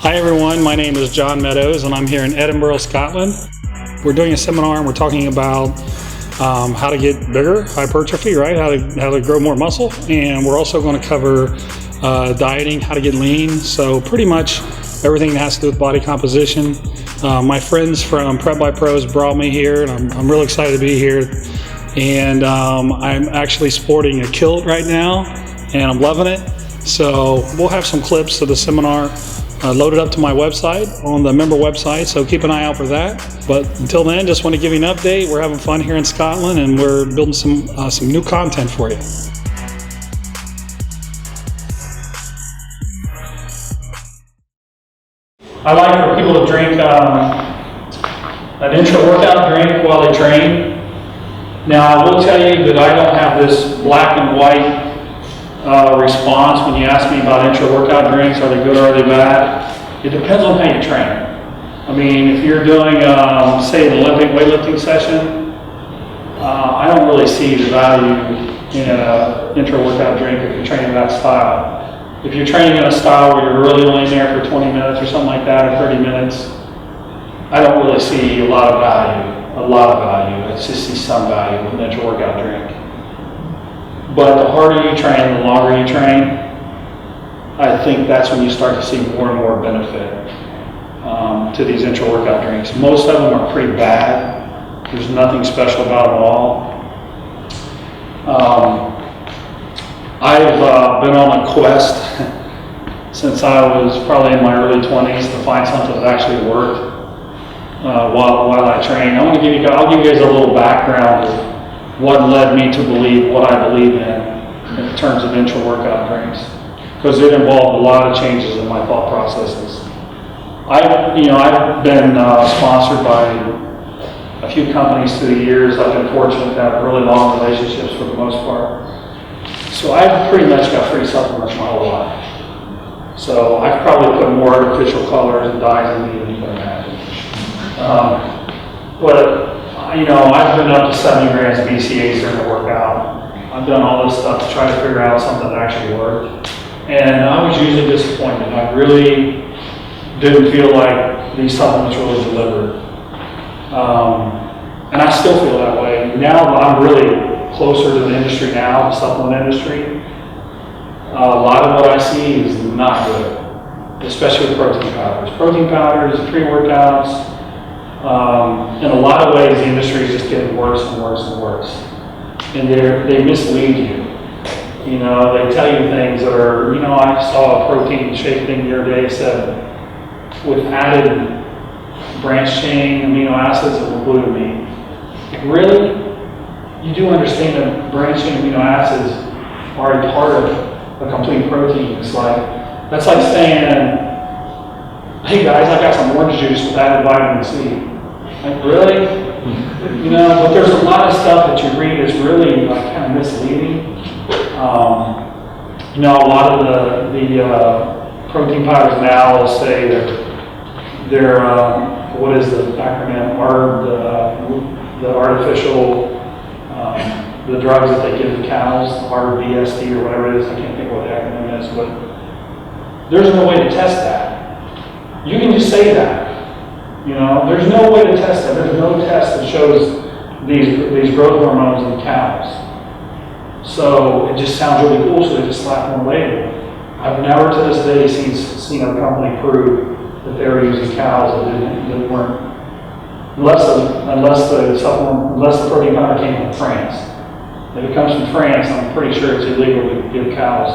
Hi everyone, my name is John Meadows and I'm here in Edinburgh, Scotland. We're doing a seminar and we're talking about how to get bigger, hypertrophy, right? How to grow more muscle. And we're also going to cover dieting, how to get lean. So pretty much everything that has to do with body composition. My friends from Prep by Pros brought me here and I'm really excited to be here. And I'm actually sporting a kilt right now and I'm loving it. So we'll have some clips of the seminar loaded up to my website, on the member website, so keep an eye out for that. But until then, just want to give you an update. We're having fun here in Scotland and we're building some new content for you. I like for people to drink an intra-workout drink while they train. Now, I will tell you that I don't have this black and white response when you ask me about intra-workout drinks. Are they good or are they bad? It depends on how you train. I mean, if you're doing, say, an Olympic weightlifting session, I don't really see the value in an intra-workout drink if you're training that style. If you're training in a style where you're really only there for 20 minutes or something like that, or 30 minutes, I don't really see a lot of value. I just see some value with an intra-workout drink. But the harder you train, the longer you train, I think that's when you start to see more and more benefit to these intra-workout drinks. Most of them are pretty bad. There's nothing special about them all. I've been on a quest since I was probably in my early 20s to find something that actually worked while I train. I'll give you guys a little background of what led me to believe what I believe in terms of intra-workout drinks, because it involved a lot of changes in my thought processes. I've been sponsored by a few companies through the years. I've been fortunate to have really long relationships for the most part. So I've pretty much got free supplements my whole life. So I've probably put more artificial colors and dyes in me than you can imagine. I've been up to 70 grams of BCAAs during the workout. I've done all this stuff to try to figure out something that actually worked. And I was usually disappointed. I really didn't feel like these supplements really delivered. And I still feel that way. Now that I'm really closer to the industry now, the supplement industry, a lot of what I see is not good, especially with protein powders. Protein powders, pre-workouts, in a lot of ways, the industry is just getting worse and worse and worse. And they mislead you. You know, they tell you things that are, I saw a protein shake thing the other day said, with added branched chain amino acids and glutamine. Really? You do understand that branched chain amino acids are a part of a complete protein. That's like saying, hey guys, I got some orange juice with added vitamin C. Like, really? But there's a lot of stuff that you read that's really kind of misleading. A lot of the protein powders now will say they're what is the acronym? The artificial, the drugs that they give the cows, RVSD or whatever it is. I can't think what the acronym is, but there's no way to test that. You can just say that. There's no way to test that. There's no test that shows these growth hormones in cows. So it just sounds really cool, so they just slap on a label. I've never to this day seen a company prove that they were using cows that weren't, unless the protein powder came from France. If it comes from France, I'm pretty sure it's illegal to give cows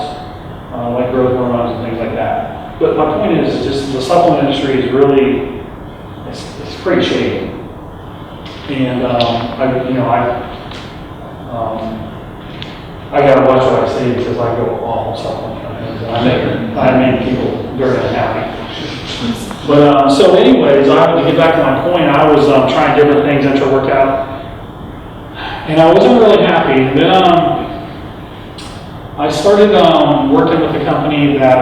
like growth hormones and things like that. But my point is just the supplement industry is really, it's pretty shady. And I gotta watch what I say because I go all supplement. I make people very unhappy. But so anyways, to get back to my point, I was trying different things intra-workout, and I wasn't really happy. And then I started working with a company that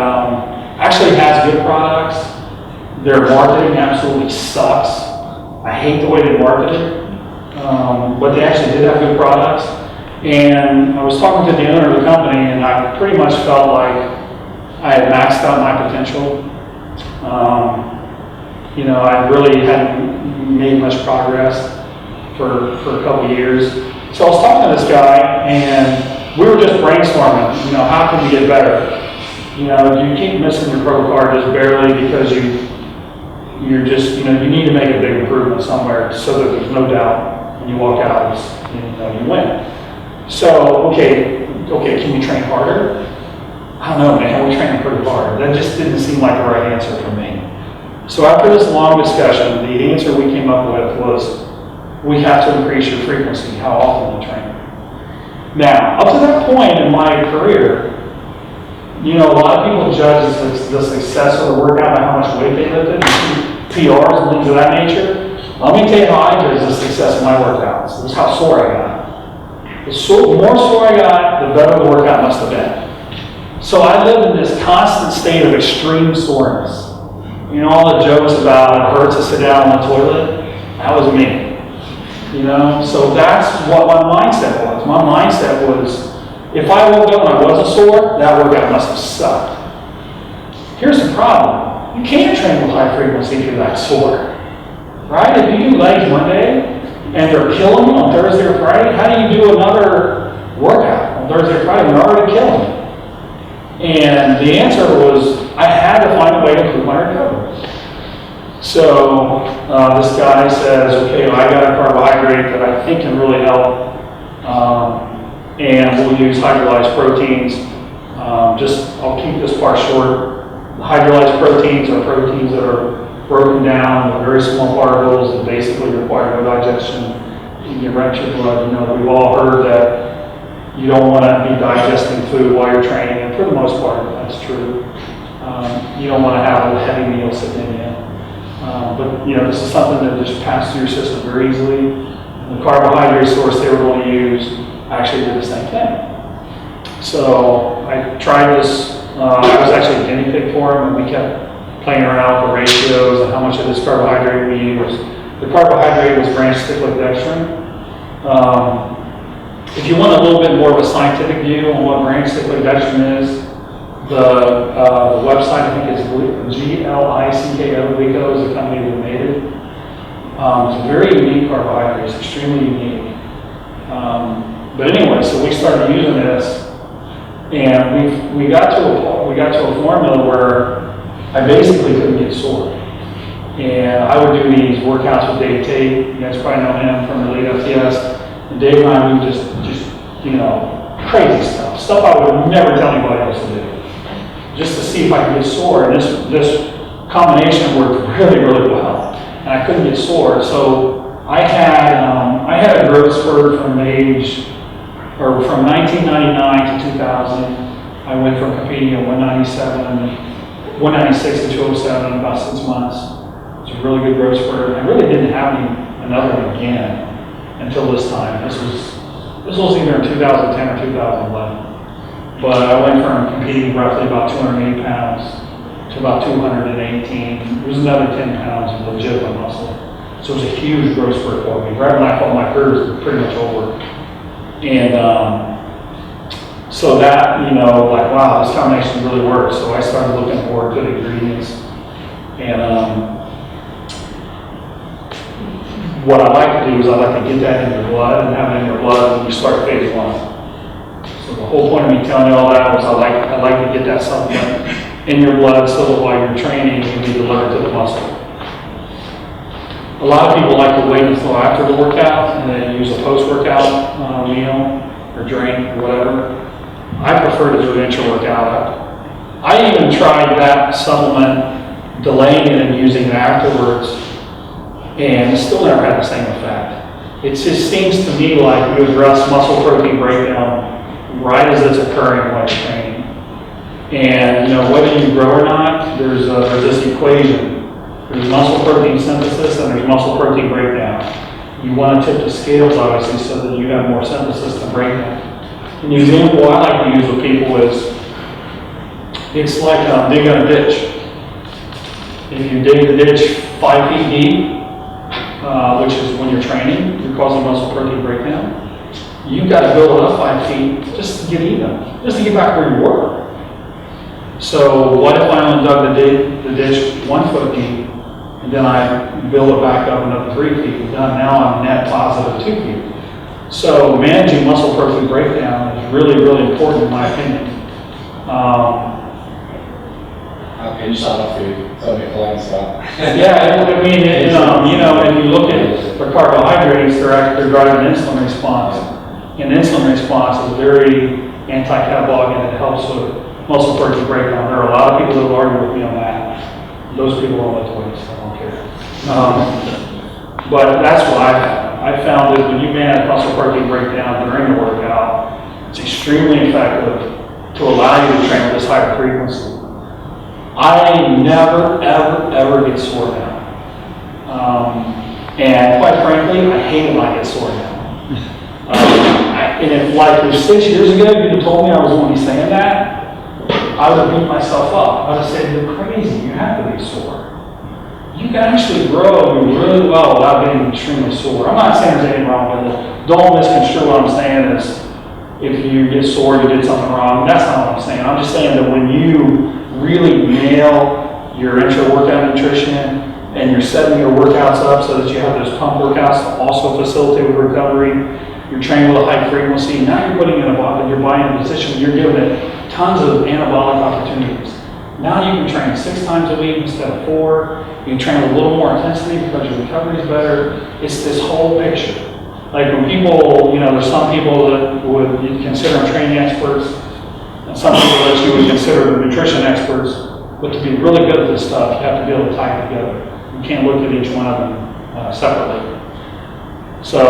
actually has good products. Their marketing absolutely sucks. I hate the way they market it, but they actually did have good products. And I was talking to the owner of the company, and I pretty much felt like I had maxed out my potential. You know, I really hadn't made much progress for a couple of years. So I was talking to this guy, and we were just brainstorming, you know, how can we get better? You know, you keep missing your pro card just barely because you're just, you know, you need to make a big improvement somewhere so that there's no doubt when you walk out, you know, you win. So, okay, can you train harder? I don't know, man, we're training pretty hard. That just didn't seem like the right answer for me. So after this long discussion, the answer we came up with was, we have to increase your frequency, how often you train. Now, up to that point in my career, you know, a lot of people judge the success of the workout by how much weight they lifted, PRs and things of that nature. Let me tell you how I judge the success of my workouts. This is how sore I got. The more sore I got, the better the workout must have been. So I lived in this constant state of extreme soreness. You know, all the jokes about it hurts to sit down on the toilet, that was me. You know, so that's what my mindset was. My mindset was, if I woke up and I wasn't sore, that workout must have sucked. Here's the problem. You can't train with high frequency if you're that sore. Right? If you do legs one day, and they're killing you on Thursday or Friday, how do you do another workout on Thursday or Friday when they're already killing you? And the answer was, I had to find a way to improve my recovery. So this guy says, okay, I got a carbohydrate that I think can really help, and we'll use hydrolyzed proteins. I'll keep this part short. The hydrolyzed proteins are proteins that are broken down with very small particles that basically require no digestion. You get right to your blood. You know, we've all heard that you don't want to be digesting food while you're training, and for the most part, that's true. You don't want to have a heavy meal sitting in you. But you know, this is something that just passed through your system very easily. The carbohydrate source they were going to use actually did the same thing. So I tried this. I was actually a guinea pig for him, and we kept playing around with the ratios and how much of this carbohydrate we used. The carbohydrate was branched cyclic dextrin. If you want a little bit more of a scientific view on what branched cyclic dextrin is, the website, I think, is GLICKO, Glico is the company that made it. It's a very unique carbohydrate, it's extremely unique. But anyway, so we started using this, and we got to a formula where I basically couldn't get sore. And I would do these workouts with Dave Tate. You guys probably know him from Elite FTS. And Dave and I would just you know, crazy stuff I would never tell anybody else to do, just to see if I could get sore. And this combination worked really, really well, and I couldn't get sore. So I had a growth spurt from 1999 to 2000. I went from competing at 196 to 207 in about 6 months. It was a really good growth spurt. I really didn't have another one again until this time. This was either in 2010 or 2011. But I went from competing roughly about 280 pounds to about 218. It was another 10 pounds of legitimate muscle. So it was a huge growth spurt for me. Right when I thought my career was pretty much over. And so that, you know, like, wow, this combination really works. So I started looking for good ingredients. And what I like to do is I like to get that in your blood and have it in your blood when you start phase 1. So the whole point of me telling you all that was I like to get that supplement in your blood so that while you're training, you can be delivered to the muscle. A lot of people like to wait until after the workout and then use a post-workout meal or drink or whatever. I prefer to do an intra-workout. I even tried that supplement, delaying it and using it afterwards, and it still never had the same effect. It just seems to me like you address muscle protein breakdown right as it's occurring while you're training. And you know, whether you grow or not, there's this equation. There's muscle protein synthesis and there's muscle protein breakdown. You want to tip the scales, obviously, so that you have more synthesis than breakdown. An example I like to use with people is, it's like digging a ditch. If you dig the ditch 5 feet deep, which is when you're training, you're causing muscle protein breakdown, you've got to build it up 5 feet just to get even, just to get back where you were. So what if I only dug the ditch 1 foot deep, and then I build it back up another 3 feet? Done. Now I'm net positive 2 feet. So managing muscle protein breakdown is really, really important in my opinion. Okay, you shot off food, so make flying stuff. Yeah, I mean, you know, when you look at the carbohydrates, they're driving an insulin response. And insulin response is very anti-catabolic and it helps with muscle protein breakdown. There are a lot of people that will argue with me on that. Those people don't lift weights, so I don't care. But that's what I found. I found that when you manage muscle protein breakdown during the workout, it's extremely effective to allow you to train with this higher frequency. I never, ever, ever get sore now. And quite frankly, I hate it when I get sore now. And if like 6 years ago you'd have told me I was going to be saying that, I would have beat myself up. I would have said, you're crazy, you have to be sore. You can actually grow really well without getting extremely sore. I'm not saying there's anything wrong with it. Don't misconstrue what I'm saying as if you get sore, you did something wrong. That's not what I'm saying. I'm just saying that when you really nail your intra-workout nutrition and you're setting your workouts up so that you have those pump workouts to also facilitate with recovery, you're training with a high frequency, now you're putting your body in a position where you're giving it tons of anabolic opportunities. Now you can train 6 times a week instead of 4. You can train with a little more intensity because your recovery is better. It's this whole picture. Like when people, there's some people that would you consider them training experts, and some people that you would consider nutrition experts. But to be really good at this stuff, you have to be able to tie it together. You can't look at each one of them separately. So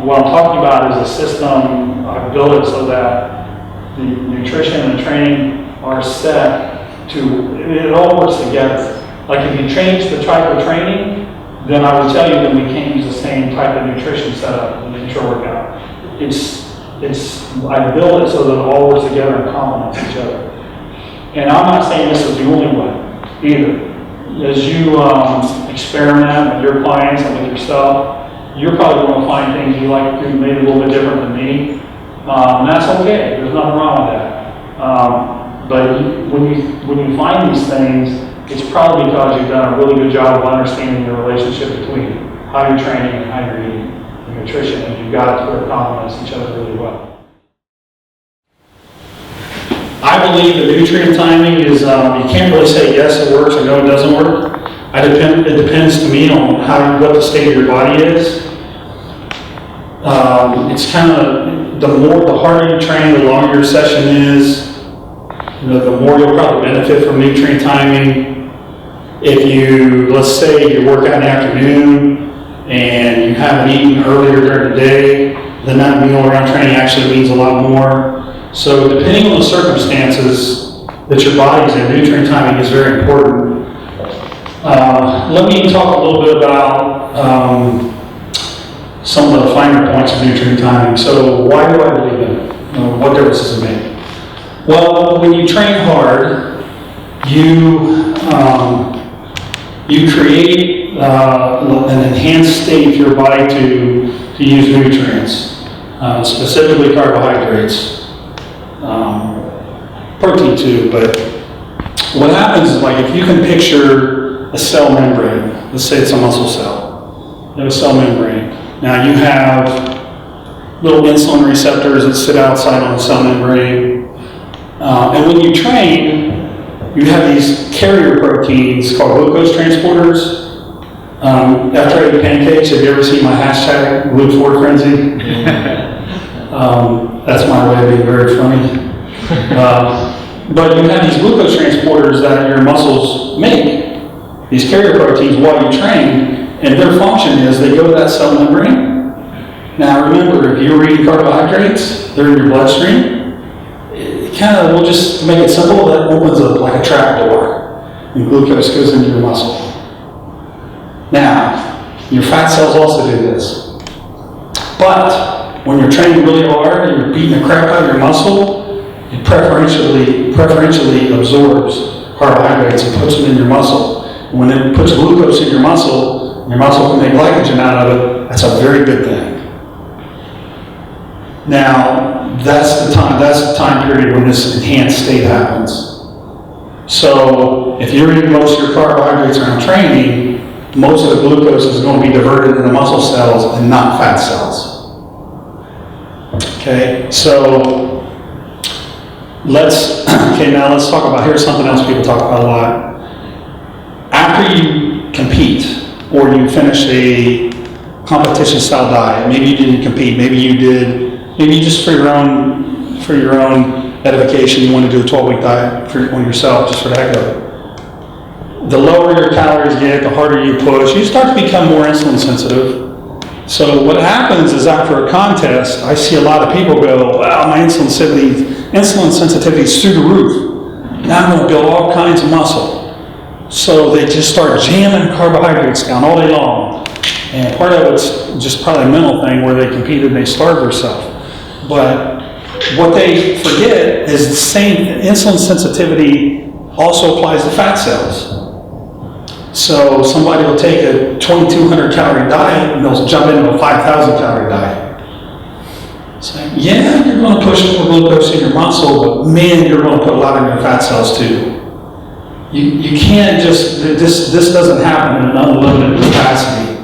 what I'm talking about is a system. I've built it so that the nutrition and the training are set to, it all works together. Like if you change the type of training, then I would tell you that we can't use the same type of nutrition setup in the intra-workout. I build it so that it all works together and complements each other. And I'm not saying this is the only way either. As you experiment with your clients and with yourself, you're probably going to find things you like to do maybe a little bit different than me. And that's okay. There's nothing wrong with that. But when you find these things, it's probably because you've done a really good job of understanding the relationship between how you're training and how you're eating and nutrition, and you've got it to where it complements each other really well. I believe that nutrient timing is, you can't really say yes it works or no it doesn't work. It depends to me on what the state of your body is. It's kind of, the harder you train, the longer your session is, the more you'll probably benefit from nutrient timing. If you, let's say you work out in the afternoon and you haven't eaten earlier during the day, then that meal around training actually means a lot more. So depending on the circumstances that your body's in, nutrient timing is very important. Let me talk a little bit about some of the finer points of nutrient timing. So why do I believe in it? What difference does it make? Well, when you train hard, you create an enhanced state for your body to use nutrients, specifically carbohydrates, protein too. But what happens is, like, if you can picture a cell membrane, let's say it's a muscle cell, you have a cell membrane. Now you have little insulin receptors that sit outside on the cell membrane. And when you train, you have these carrier proteins called glucose transporters. After I eat pancakes, have you ever seen my hashtag glute frenzy? That's my way of being very funny. But you have these glucose transporters that your muscles make, these carrier proteins while you train, and their function is they go to that cell membrane. Now remember, if you're eating carbohydrates, they're in your bloodstream. We'll just make it simple, that opens up like a trap door, and glucose goes into your muscle. Now, your fat cells also do this. But when you're training really hard and you're beating the crap out of your muscle, it preferentially absorbs carbohydrates and puts them in your muscle. And when it puts glucose in your muscle can make glycogen out of it, that's a very good thing. Now, that's the time period when this enhanced state happens. So if you're eating most of your carbohydrates around training, most of the glucose is going to be diverted into muscle cells and not fat cells. Okay, so now let's talk about, here's something else people talk about a lot. After you compete or you finish a competition style diet, maybe you didn't compete, maybe you just for your own edification, you want to do a 12-week diet on yourself just for the heck of it. The lower your calories get, the harder you push, you start to become more insulin sensitive. So what happens is after a contest, I see a lot of people go, wow, my insulin sensitivity is through the roof. Now I'm going to build all kinds of muscle. So they just start jamming carbohydrates down all day long. And part of it's just probably a mental thing where they competed and they starved themselves. But what they forget is the same insulin sensitivity also applies to fat cells. So somebody will take a 2,200 calorie diet and they'll jump into a 5,000 calorie diet. It's like, yeah, you're going to push more glucose in your muscle, but man, you're going to put a lot in your fat cells too. You can't just, this doesn't happen in an unlimited capacity.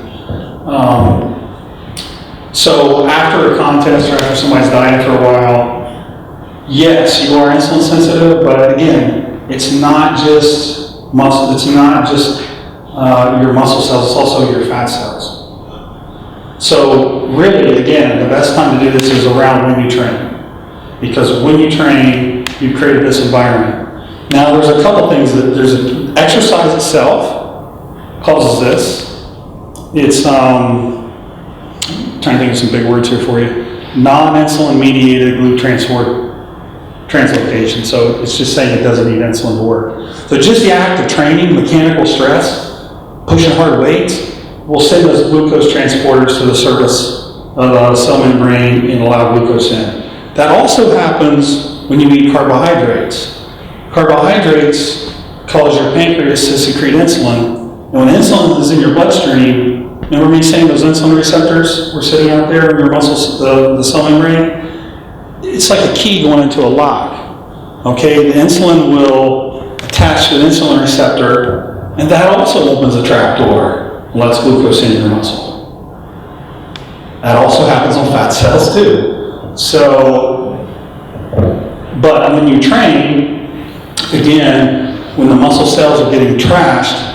So after a contest or after somebody's dieting for a while, yes, you are insulin sensitive, but again, it's not just muscle, it's not just your muscle cells, it's also your fat cells. So really, again, the best time to do this is around when you train. Because when you train, you created this environment. Now there's a couple things that, exercise itself causes this. It's, trying to think of some big words here for you. Non-insulin mediated translocation. So it's just saying it doesn't need insulin to work. So just the act of training, mechanical stress, pushing hard weights, will send those glucose transporters to the surface of the cell membrane and allow glucose in. That also happens when you eat carbohydrates. Carbohydrates cause your pancreas to secrete insulin. And when insulin is in your bloodstream, remember me saying those insulin receptors were sitting out there in your muscles, the cell membrane? It's like a key going into a lock. Okay, the insulin will attach to the insulin receptor, and that also opens a trap door and lets glucose in your muscle. That also happens on fat cells too. So, but when you train, again, when the muscle cells are getting trashed,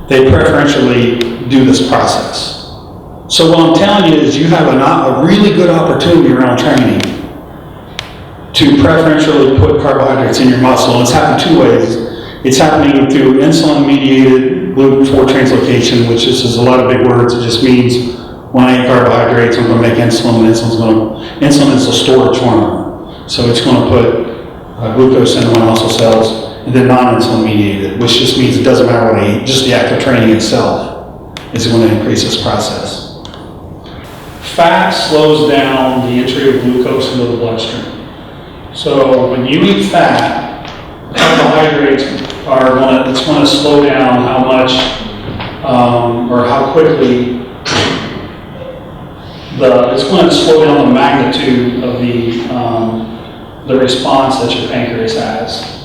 they preferentially do this process. So what I'm telling you is you have a really good opportunity around training to preferentially put carbohydrates in your muscle. And it's happening two ways. It's happening through insulin-mediated GLUT4 translocation, which is a lot of big words. It just means when I eat carbohydrates, I'm going to make insulin, and insulin is a storage hormone. So it's going to put glucose into my muscle cells. And then non-insulin mediated, which just means it doesn't matter what I eat, just the act of training itself is going to increase this process. Fat slows down the entry of glucose into the bloodstream. So when you eat fat, carbohydrates it's going to slow down how much or how quickly it's going to slow down the magnitude of the response that your pancreas has.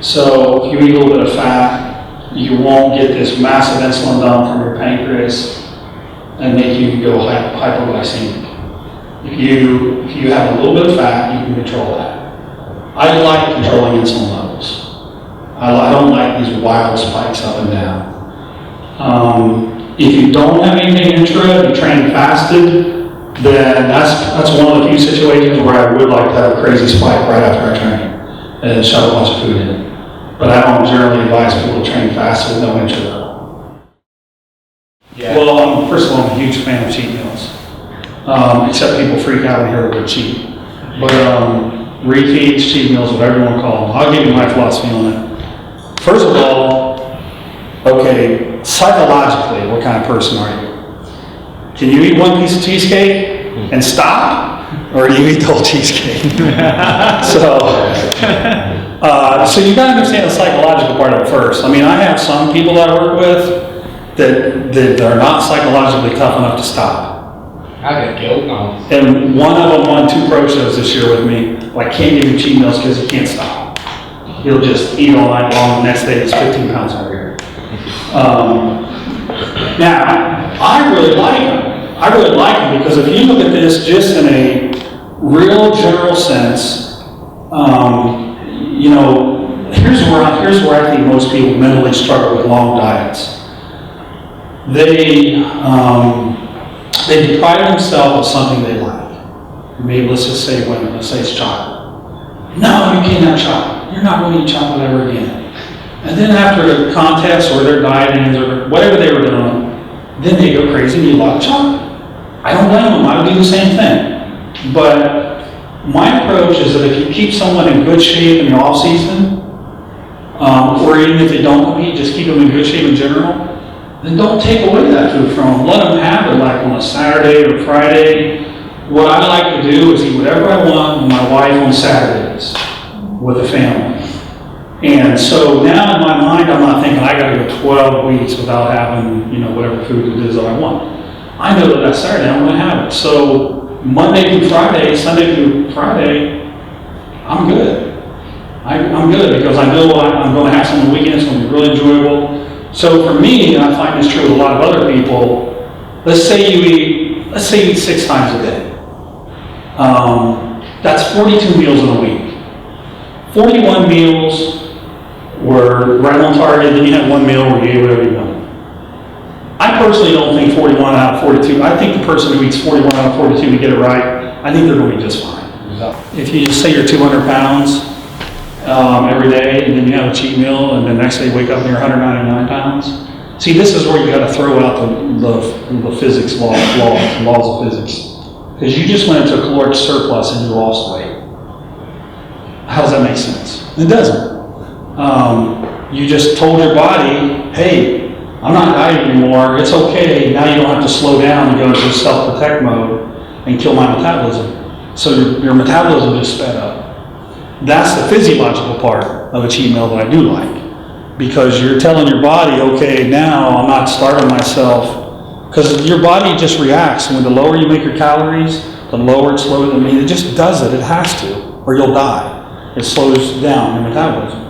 So if you eat a little bit of fat, you won't get this massive insulin dump from your pancreas and make you go hypoglycemic. If you have a little bit of fat, you can control that. I like controlling insulin levels. I don't like these wild spikes up and down. If you don't have anything intra, you train fasted, then that's one of the few situations where I would like to have a crazy spike right after I train and shove a bunch of food in. But I don't generally advise people to train fast with no intra. Yeah. Well, first of all, I'm a huge fan of cheat meals. Except people freak out when they hear the word cheat. But refeeds, cheat meals, whatever you want to call them. I'll give you my philosophy on it. First of all, okay, psychologically, what kind of person are you? Can you eat one piece of cheesecake and stop? Or do you eat the whole cheesecake? So you got to understand the psychological part of it first. I mean, I have some people that I work with that are not psychologically tough enough to stop. I get guilt now. And one of them won 2 pro shows this year with me. Like, can't give him cheat meals because he can't stop. He'll just eat all night long, the next day it's 15 pounds heavier. Now, I really like him. I really like him because if you look at this just in a real general sense, you know, here's where I think most people mentally struggle with long diets. They deprive themselves of something they like. Maybe let's just say women, let's say it's chocolate. No, you can't have chocolate. You're not going to eat chocolate ever again. And then after a contest or their diet ends or whatever they were doing, then they go crazy and eat a lot of chocolate. I don't blame them, I would do the same thing. But my approach is that if you keep someone in good shape in the off season, or even if they don't compete, just keep them in good shape in general, then don't take away that food from them. Let them have it like on a Saturday or Friday. What I like to do is eat whatever I want with my wife on Saturdays with the family. And so now in my mind, I'm not thinking I got to go 12 weeks without having, you know, whatever food it is that I want. I know that Saturday I'm going to have it. So Monday through Friday, Sunday through Friday, I'm good. I'm good because I know I'm going to have some on the weekends. It's going to be really enjoyable. So for me, and I find this true with a lot of other people, let's say you eat 6 times a day. That's 42 meals in a week. 41 meals were right on target, then you had 1 meal where you ate whatever you wanted. I personally don't think 41 out of 42, I think the person who eats 41 out of 42 to get it right, I think they're going to be just fine. If you just say you're 200 pounds every day, and then you have a cheat meal, and the next day you wake up and you're 199 pounds. See, this is where you got to throw out the physics laws of physics. Because you just went into a caloric surplus and you lost weight. How does that make sense? It doesn't. You just told your body, hey, I'm not dieting anymore, it's okay, now you don't have to slow down and go into self-protect mode and kill my metabolism. So your metabolism just sped up. That's the physiological part of a cheat meal that I do like. Because you're telling your body, okay, now I'm not starving myself. Because your body just reacts. When the lower you make your calories, the lower it slows. I mean, it just does it. It has to, or you'll die. It slows down your metabolism.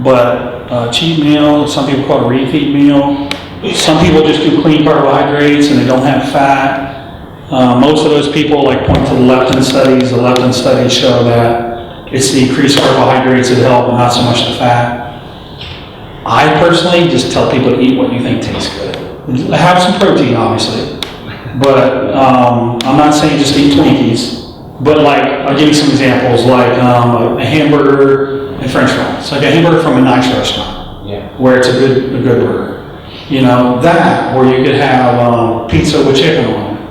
But cheat meal, some people call it a refeed meal. Some people just do clean carbohydrates and they don't have fat. Most of those people point to the leptin studies. The leptin studies show that it's the increased carbohydrates that help and not so much the fat. I personally just tell people to eat what you think tastes good. Have some protein, obviously. But I'm not saying just eat Twinkies. But I'll give you some examples, a hamburger and French fries. Like a hamburger from a nice restaurant, where it's a good burger. You know, that, or you could have pizza with chicken on it.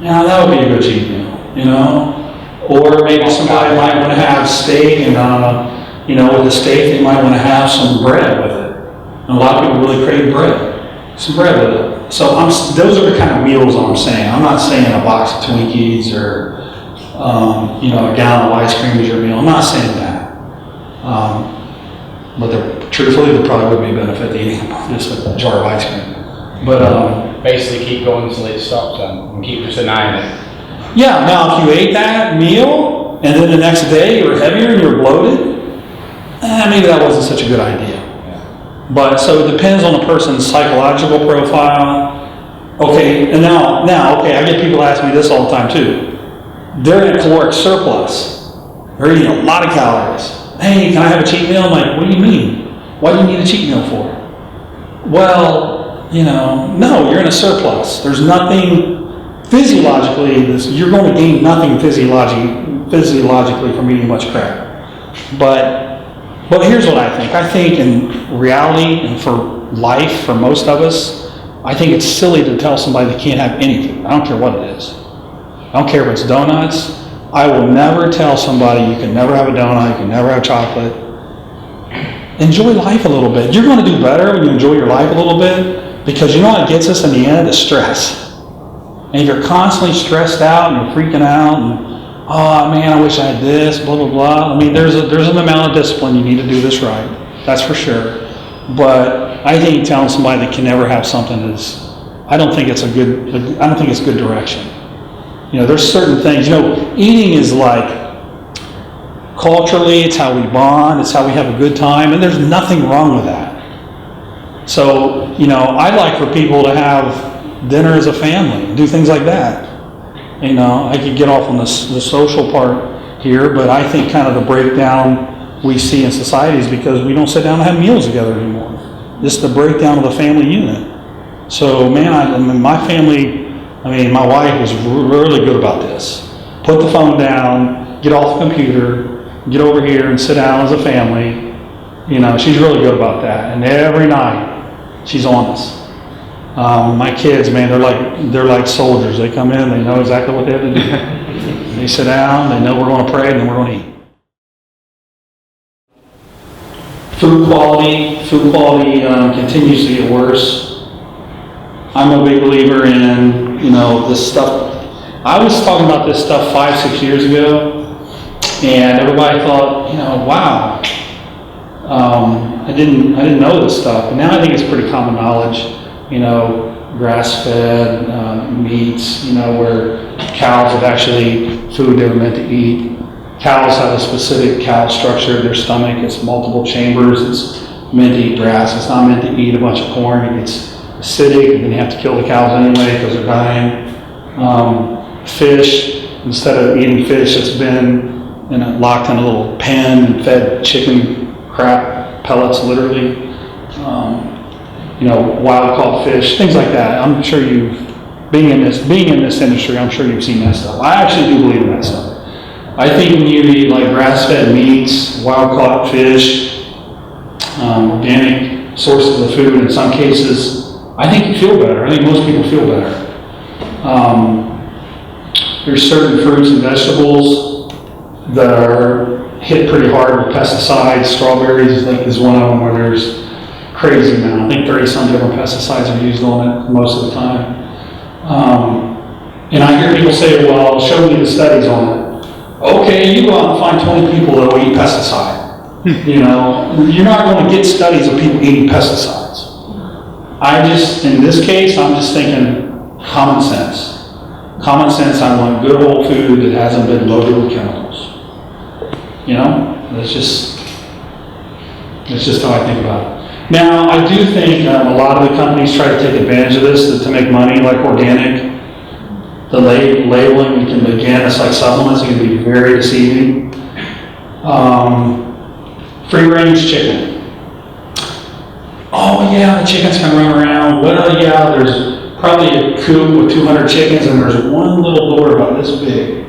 Yeah, that would be a good cheat meal, you know? Or maybe somebody might want to have steak and, with the steak, they might want to have some bread with it. And a lot of people really crave bread. Some bread with it. So those are the kind of meals I'm saying. I'm not saying a box of Twinkies or, a gallon of ice cream is your meal. I'm not saying that. But truthfully, there probably would be a benefit to eating just a jar of ice cream. But basically keep going until it stops and keep just denying it. Yeah, now if you ate that meal and then the next day you're heavier and you're bloated, maybe that wasn't such a good idea. Yeah. But so it depends on the person's psychological profile. Okay, and now, I get people ask me this all the time too. They're in a caloric surplus. They're eating a lot of calories. Hey, can I have a cheat meal? I'm like, what do you mean? What do you need a cheat meal for? Well, no, you're in a surplus. There's nothing physiologically, you're going to gain nothing physiologically from eating much crap. But here's what I think. I think in reality and for life, for most of us, I think it's silly to tell somebody they can't have any food. I don't care what it is. I don't care if it's donuts. I will never tell somebody you can never have a donut, you can never have chocolate. Enjoy life a little bit. You're going to do better when you enjoy your life a little bit, because you know what gets us in the end is stress. And if you're constantly stressed out and you're freaking out and, oh man, I wish I had this, blah, blah, blah. I mean, there's an amount of discipline you need to do this right. That's for sure. But I think telling somebody they can never have something I don't think it's good direction. There's certain things, eating is like culturally, it's how we bond, it's how we have a good time, and there's nothing wrong with that. So, I'd like for people to have dinner as a family, do things like that. I could get off on the social part here, but I think kind of the breakdown we see in society is because we don't sit down and have meals together anymore. Just the breakdown of the family unit. So, man, my family, my wife was really good about this. Put the phone down, get off the computer, get over here and sit down as a family. She's really good about that. And every night, she's on us. My kids, man, they're like soldiers. They come in, they know exactly what they have to do. They sit down, they know we're going to pray, and then we're going to eat. Food quality continues to get worse. I'm a big believer in, this stuff. I was talking about this stuff 5-6 years ago, and everybody thought, wow, I didn't know this stuff. And now I think it's pretty common knowledge. Grass-fed meats, where cows have actually food they were meant to eat. Cows have a specific cow structure of their stomach. It's multiple chambers. It's meant to eat grass. It's not meant to eat a bunch of corn. It gets acidic, and then you have to kill the cows anyway because they're dying. Fish, instead of eating fish that's been locked in a little pen and fed chicken crap pellets, literally. Wild caught fish, things like that. I'm sure being in this industry, I'm sure you've seen that stuff. I actually do believe in that stuff. I think when you eat like grass-fed meats, wild caught fish, organic sources of food, in some cases, I think you feel better. I think most people feel better. There's certain fruits and vegetables that are hit pretty hard with pesticides. Strawberries, I think, is one of them where there's crazy amount. I think 30-some different pesticides are used on it most of the time. And I hear people say, well, show me the studies on it. Okay, you go out and find 20 people that will eat pesticide. You're not going to get studies of people eating pesticides. In this case, I'm just thinking common sense. Common sense, I want good whole food that hasn't been loaded with chemicals. That's just how I think about it. Now, I do think a lot of the companies try to take advantage of this to make money, like organic. The labeling, it's like supplements, it can be very deceiving. Free-range chicken. Oh yeah, the chickens can run around. Well, yeah, there's probably a coop with 200 chickens, and there's one little door about this big.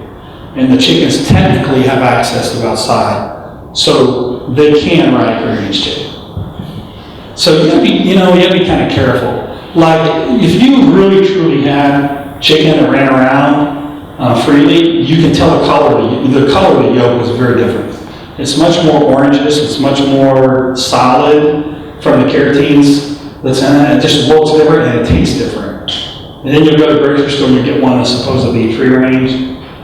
And the chickens technically have access to outside. So they can ride a free-range chicken. So you gotta be kind of careful. Like, if you really truly had chicken that ran around freely, you can tell the color of the yolk is very different. It's much more orangish, it's much more solid from the carotenes that's in it. It just looks different and it tastes different. And then you go to the grocery store and you get one that's supposed to be free range,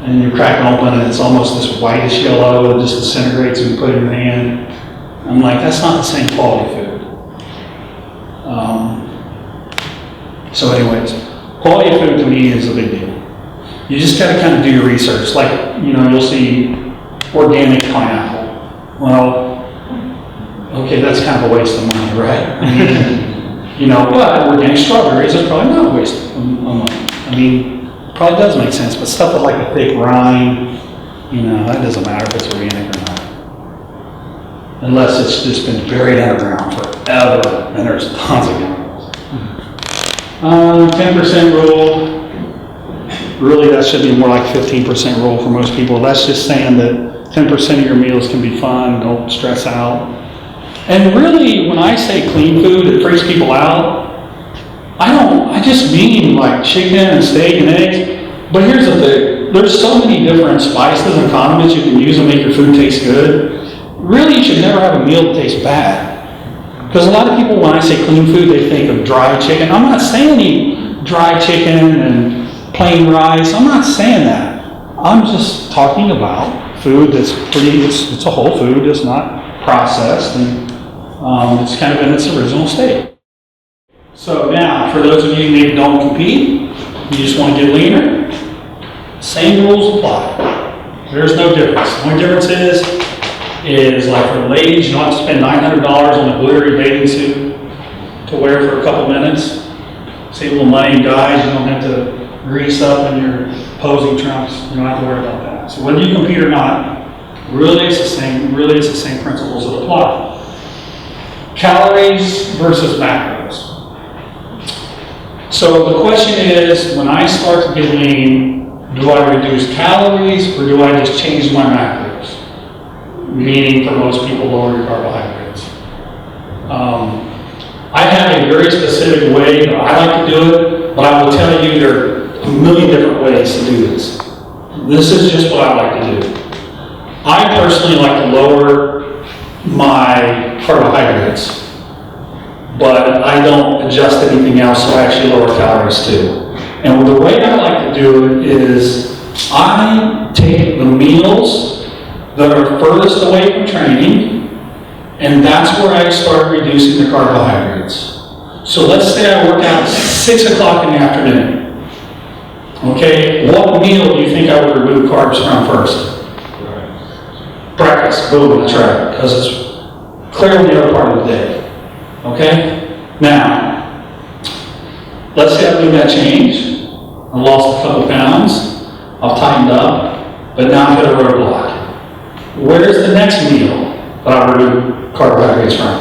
and you crack it open and it's almost this whitish yellow that just disintegrates when you put it in your hand. I'm like, that's not the same quality food. So anyways, quality of food to me is a big deal. You just gotta kind of do your research. Like, you'll see organic pineapple. Well, okay, that's kind of a waste of money, right? But organic strawberries are probably not a waste of money. It probably does make sense, but stuff with like a thick rind, that doesn't matter if it's organic or not. Unless it's just been buried underground forever, and there's tons of chemicals. 10% rule, really that should be more like 15% rule for most people. That's just saying that 10% of your meals can be fun, don't stress out. And really, when I say clean food, it freaks people out. I just mean like chicken and steak and eggs. But here's the thing, there's so many different spices and condiments you can use to make your food taste good. Really, you should never have a meal that tastes bad. Because a lot of people, when I say clean food, they think of dry chicken. I'm not saying eat dry chicken and plain rice. I'm not saying that. I'm just talking about food that's it's a whole food. It's not processed, and it's kind of in its original state. So now, for those of you who maybe don't compete, you just want to get leaner, same rules apply. There's no difference. The only difference is is like for the ladies, you don't have to spend $900 on a glittery bathing suit to wear for a couple minutes. Save a little money. And guys, you don't have to grease up in your posing trunks. You don't have to worry about that. So whether you compete or not, really it's the same principles that apply. Calories versus macros. So the question is, when I start to get lean, do I reduce calories or do I just change my macros? Meaning for most people, lower your carbohydrates. I have a very specific way that I like to do it, but I will tell you there are a million different ways to do this. This is just what I like to do. I personally like to lower my carbohydrates, but I don't adjust anything else, so I actually lower calories too. And the way I like to do it is I take the meals that are furthest away from training, and that's where I start reducing the carbohydrates. So let's say I work out at 6 o'clock in the afternoon. Okay, what meal do you think I would remove carbs from first? Breakfast. Boom, that's right, because it's clearly the other part of the day. Okay? Now, let's say I made that change. I lost a couple pounds. I've tightened up, but now I've hit a roadblock. Where's the next meal that I remove carbohydrates from?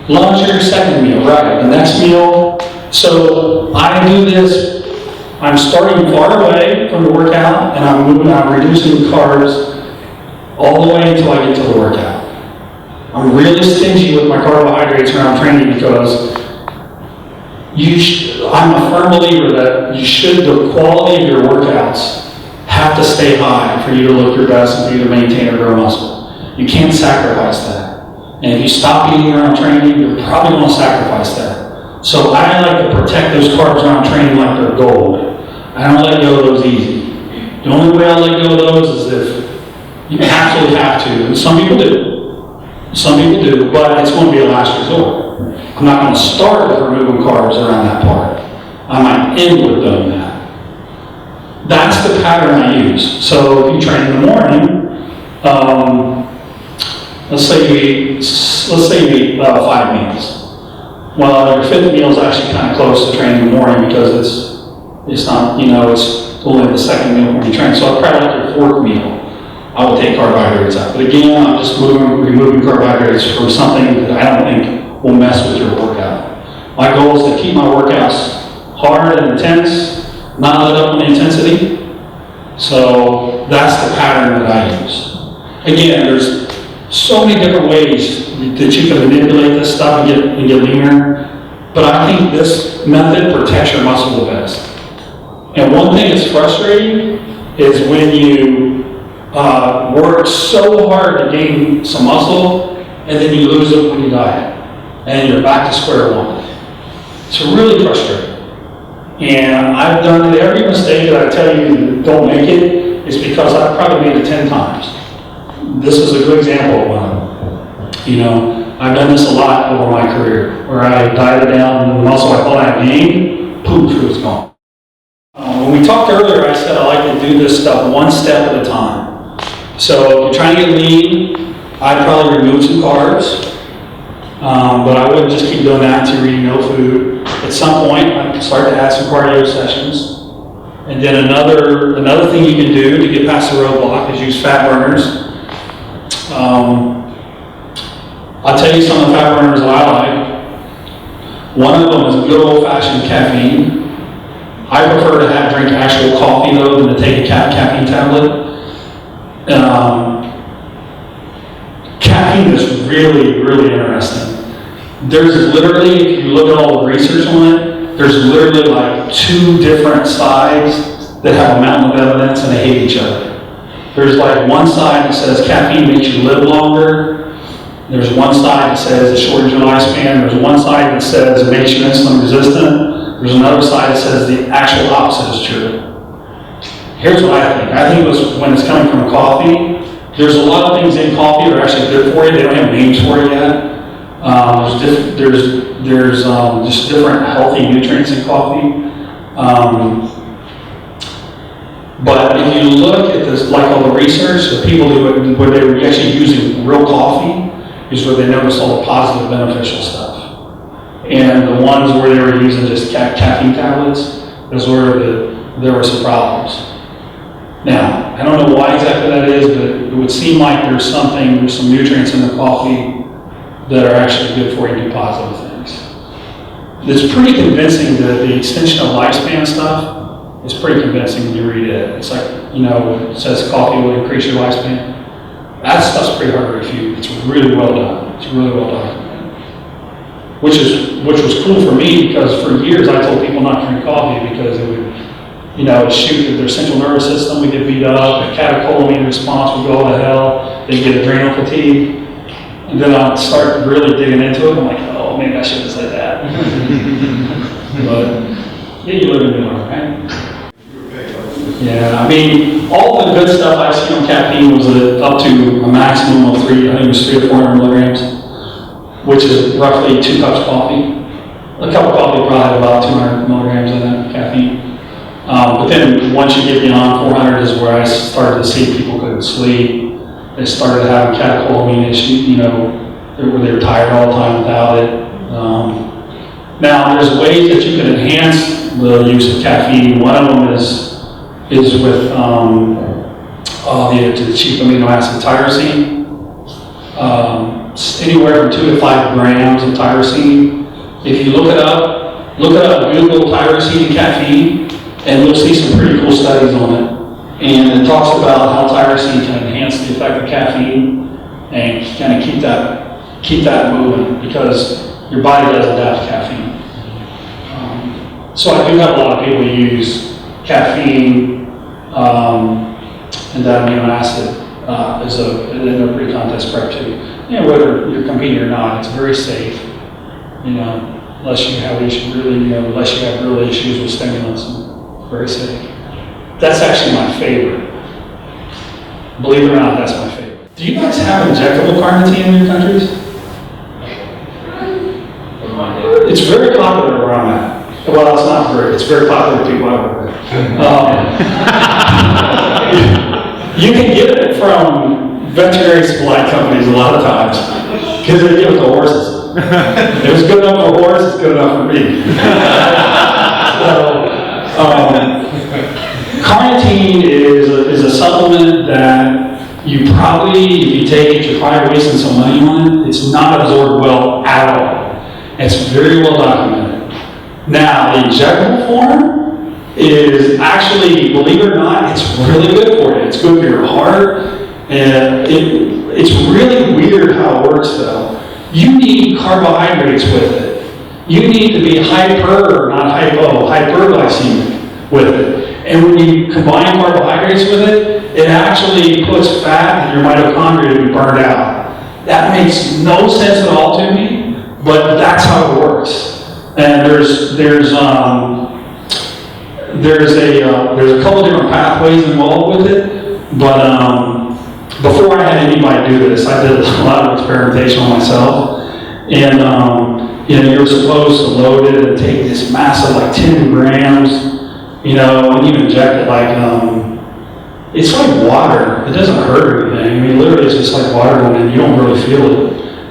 Lunch or your second meal, right? The next meal. So I do this. I'm starting far away from the workout, and I'm reducing carbs all the way until I get to the workout. I'm really stingy with my carbohydrates around training because I'm a firm believer that the quality of your workouts have to stay high for you to look your best and for you to maintain or grow muscle. You can't sacrifice that. And if you stop eating around training, you're probably going to sacrifice that. So I like to protect those carbs around training like they're gold. I don't let go of those easy. The only way I let go of those is if you absolutely have to. And some people do. Some people do, but it's going to be a last resort. I'm not going to start with removing carbs around that part. I might end with doing that. That's the pattern I use. So if you train in the morning, let's say you eat 5 meals. Well, your 5th meal is actually kind of close to training in the morning because it's not, it's only the 2nd meal when you train. So I'd probably like your 4th meal. I would take carbohydrates out. But again, I'm just removing carbohydrates from something that I don't think will mess with your workout. My goal is to keep my workouts hard and intense, not let up on the intensity. So that's the pattern that I use. Again, there's so many different ways that you can manipulate this stuff and get leaner. But I think this method protects your muscle the best. And one thing that's frustrating is when you work so hard to gain some muscle, and then you lose it when you diet, and you're back to square one. It's really frustrating. And I've done it. Every mistake that I tell you don't make it is because I've probably made it 10 times. This is a good example of one. I've done this a lot over my career, where I dieted down the muscle I thought I gained, poof, it was gone. When we talked earlier, I said I like to do this stuff one step at a time. So if you're trying to get lean, I'd probably remove some carbs, but I wouldn't just keep doing that until you're eating no food. At some point, I'd start to add some cardio sessions. And then another thing you can do to get past the roadblock is use fat burners. I'll tell you some of the fat burners that I like. One of them is good old-fashioned caffeine. I prefer to drink actual coffee though than to take a caffeine tablet. Caffeine is really, really interesting. There's literally, if you look at all the research on it, there's literally like 2 different sides that have a mountain of evidence and they hate each other. There's like one side that says caffeine makes you live longer. There's one side that says it shortens your lifespan. There's one side that says it makes you insulin resistant. There's another side that says the actual opposite is true. Here's what I think. I think when it's coming from coffee, there's a lot of things in coffee that are actually good for you. They don't have names for it yet. There's just different healthy nutrients in coffee. But if you look at this, like all the research, the people where they were actually using real coffee is where they noticed all the positive beneficial stuff. And the ones where they were using just caffeine tablets is where there were some problems. Now, I don't know why exactly that is, but it would seem like there's some nutrients in the coffee that are actually good for you and do positive things. It's pretty convincing that the extension of lifespan stuff is pretty convincing when you read it. It's like, it says coffee will increase your lifespan. That stuff's pretty hard to refute. It's really well done. It's really well documented. Which was cool for me because for years I told people not to drink coffee because it would, shoot their central nervous system would get beat up, the catecholamine response would go to hell, they'd get adrenal fatigue. And then I'd start really digging into it. I'm like, oh, maybe I shouldn't have said that. But, yeah, you live and you learn, right? Yeah, I mean, all the good stuff I've seen on caffeine was up to a maximum of 300 to 400 milligrams, which is roughly 2 cups of coffee. A cup of coffee probably had about 200 milligrams in it, caffeine. But then once you get beyond 400 is where I started to see people couldn't sleep. They started having catecholamine issues, where they were tired all the time without it. Now, there's ways that you can enhance the use of caffeine. One of them is with the cheap amino acid tyrosine. Anywhere from 2 to 5 grams of tyrosine. If you look it up, Google tyrosine and caffeine, and you'll see some pretty cool studies on it. And it talks about how tyrosine can enhance the effect of caffeine and kind of keep that moving because your body does adapt to caffeine. So I do have a lot of people use caffeine and that amino acid in their pre-contest prep too. Whether you're competing or not, it's very safe. Unless you have real issues with stimulants, very safe. That's actually my favorite. Believe it or not, that's my favorite. Do you guys have injectable carnitine in your countries? It's very popular where I'm at. Well, it's not very. It's very popular with people I work with. You can get it from veterinary supply companies a lot of times because they give it to horses. If it's good enough for a horse, it's good enough for me. Carnitine is a supplement that you probably, if you take it, you're probably wasting some money on it. It's not absorbed well at all. It's very well documented. Now, the injectable form is actually, believe it or not, it's really good for you. It's good for your heart. And it's really weird how it works though. You need carbohydrates with it. You need to be hyperglycemic with it. And when you combine carbohydrates with it, it actually puts fat in your mitochondria to be burned out. That makes no sense at all to me, but that's how it works. And there's a couple different pathways involved with it, but before I had anybody do this, I did a lot of experimentation on myself, and you're supposed to load it and take this massive 10 grams, and you inject it it's like water. It doesn't hurt or anything. I mean, literally, it's just like water going in. You don't really feel it.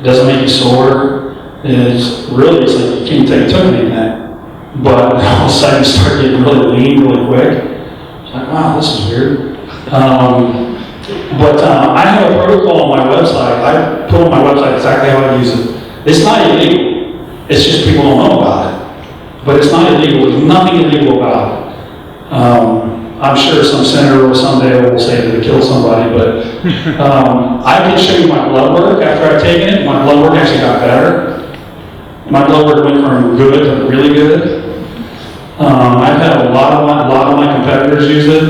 It doesn't make you sore. It's like you can't take anything. But all of a sudden you start getting really lean really quick. It's like, wow, this is weird. But I have a protocol on my website. I put on my website exactly how I use it. It's not illegal. It's just people don't know about it. But it's not illegal. There's nothing illegal about it. I'm sure some senator someday will say that it killed somebody, but I can show you my blood work after I've taken it. My blood work actually got better. My blood work went from good to really good. I've had a lot of my competitors use it,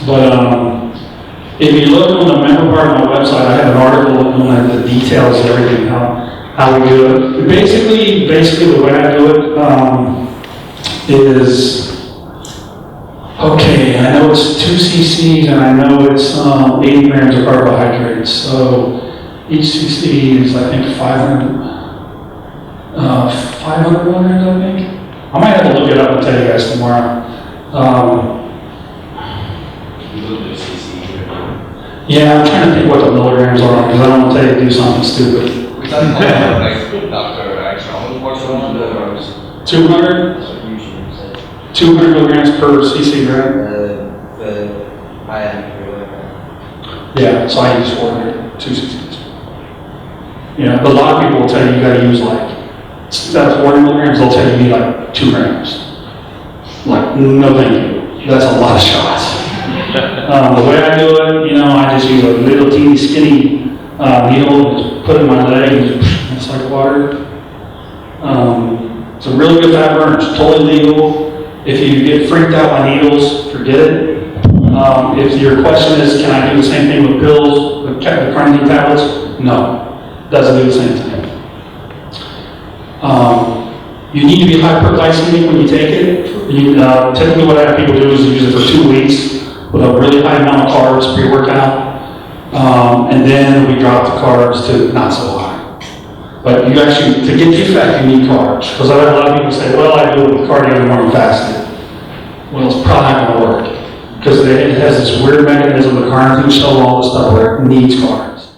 but if you look on the member part of my website, I have an article on the details of everything, how we do it. Basically the way I do it is, okay, I know it's 2 cc's and I know it's 80 grams of carbohydrates. So each cc is, I think, 500 milligrams, I think. I might have to look it up and tell you guys tomorrow. You look at CC here. Yeah, I'm trying to think what the milligrams are, because I don't want to tell you to do something stupid. We talked about like Dr. Actually, what's on the drugs? 200? That's what usually say. 200 milligrams per cc, right? The high end or whatever. Yeah, so I use 400, 2 cc's. Yeah, but a lot of people will tell you gotta use like, instead of 40 milligrams, they'll tell you you need like 2 grams. Like, no thank you. That's a lot of shots. The way I do it, I just use a little teeny skinny needle, just put it in my leg, and it's like water. It's a really good fat burner. It's totally legal. If you get freaked out by needles, forget it. If your question is, can I do the same thing with pills, with carnitine tablets? No, doesn't do the same thing. You need to be hyperglycemic when you take it. Typically what I have people do is use it for 2 weeks with a really high amount of carbs pre-workout, and then we drop the carbs to not so high. But you actually, to get the effect, you need carbs. Because I've had a lot of people say, well, I do it with cardio in the morning fasting. Well, it's probably not going to work. Because it has this weird mechanism, the carnitine shell, all this stuff where it needs carbs.